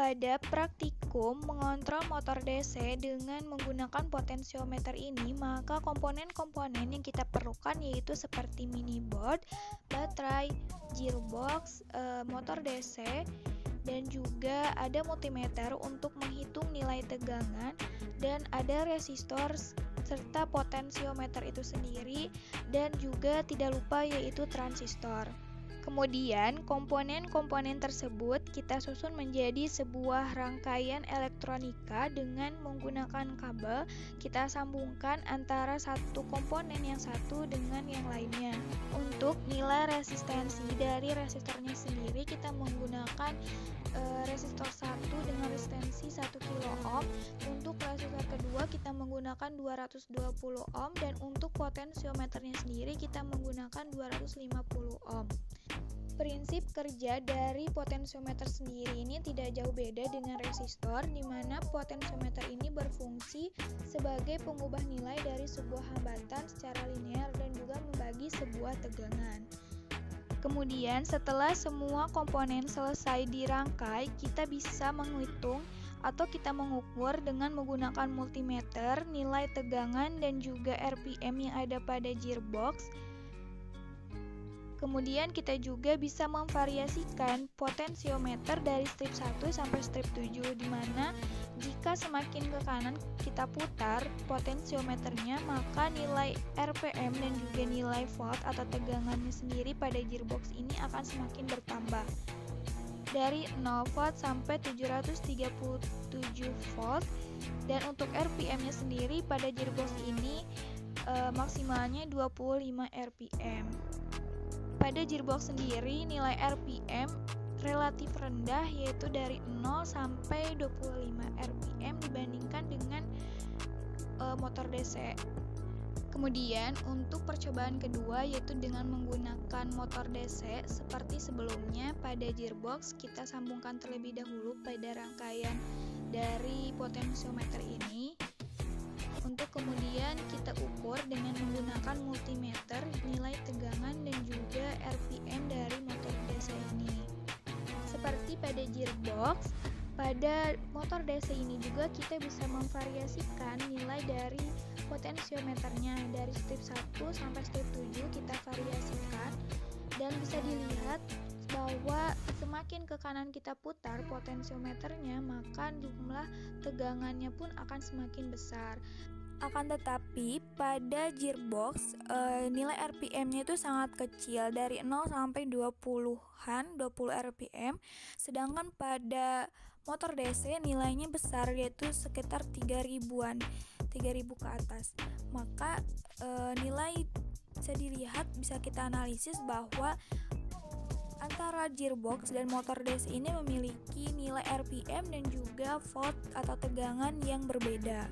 Pada praktikum mengontrol motor DC dengan menggunakan potensiometer ini, maka komponen-komponen yang kita perlukan yaitu seperti miniboard, baterai, gearbox, motor DC, dan juga ada multimeter untuk menghitung nilai tegangan, dan ada resistor serta potensiometer itu sendiri, dan juga tidak lupa yaitu transistor. Kemudian, komponen-komponen tersebut kita susun menjadi sebuah rangkaian elektronika dengan menggunakan kabel. Kita sambungkan antara satu komponen yang satu dengan yang lainnya. Untuk nilai resistensi dari resistornya sendiri, kita menggunakan resistor 1 dengan resistensi 1 kilo ohm. Untuk resistor kedua kita menggunakan 220 ohm, dan untuk potensiometernya sendiri kita menggunakan 250 ohm. Prinsip kerja dari potensiometer sendiri ini tidak jauh beda dengan resistor, di mana potensiometer ini berfungsi sebagai pengubah nilai dari sebuah hambatan secara linear dan juga membagi sebuah tegangan. Kemudian setelah semua komponen selesai dirangkai, kita bisa menghitung atau kita mengukur dengan menggunakan multimeter nilai tegangan dan juga RPM yang ada pada gearbox. Kemudian kita juga bisa memvariasikan potensiometer dari strip 1 sampai strip 7, di mana jika semakin ke kanan kita putar potensiometernya, maka nilai RPM dan juga nilai volt atau tegangannya sendiri pada gearbox ini akan semakin bertambah. Dari 0 volt sampai 737 volt, dan untuk RPM-nya sendiri pada gearbox ini maksimalnya 25 RPM. Pada gearbox sendiri nilai RPM relatif rendah, yaitu dari 0 sampai 25 RPM dibandingkan dengan motor DC. Kemudian untuk percobaan kedua yaitu dengan menggunakan motor DC seperti sebelumnya, pada gearbox kita sambungkan terlebih dahulu pada rangkaian dari potensiometer ini. Untuk kemudian kita ukur dengan menggunakan multimeter nilai tegangan dan juga RPM dari motor DC ini. Seperti pada gearbox, pada motor DC ini juga kita bisa memvariasikan nilai dari potensiometernya. Dari strip 1 sampai strip 7 kita variasikan, dan bisa dilihat bahwa semakin ke kanan kita putar potensiometernya, maka jumlah tegangannya pun akan semakin besar. Akan tetapi pada gearbox nilai RPM-nya itu sangat kecil, dari 0 sampai 20-an, 20 RPM. Sedangkan pada motor DC nilainya besar, yaitu sekitar 3000-an, 3000 ke atas. Maka nilai bisa dilihat, bisa kita analisis bahwa antara gearbox dan motor DC ini memiliki nilai RPM dan juga volt atau tegangan yang berbeda.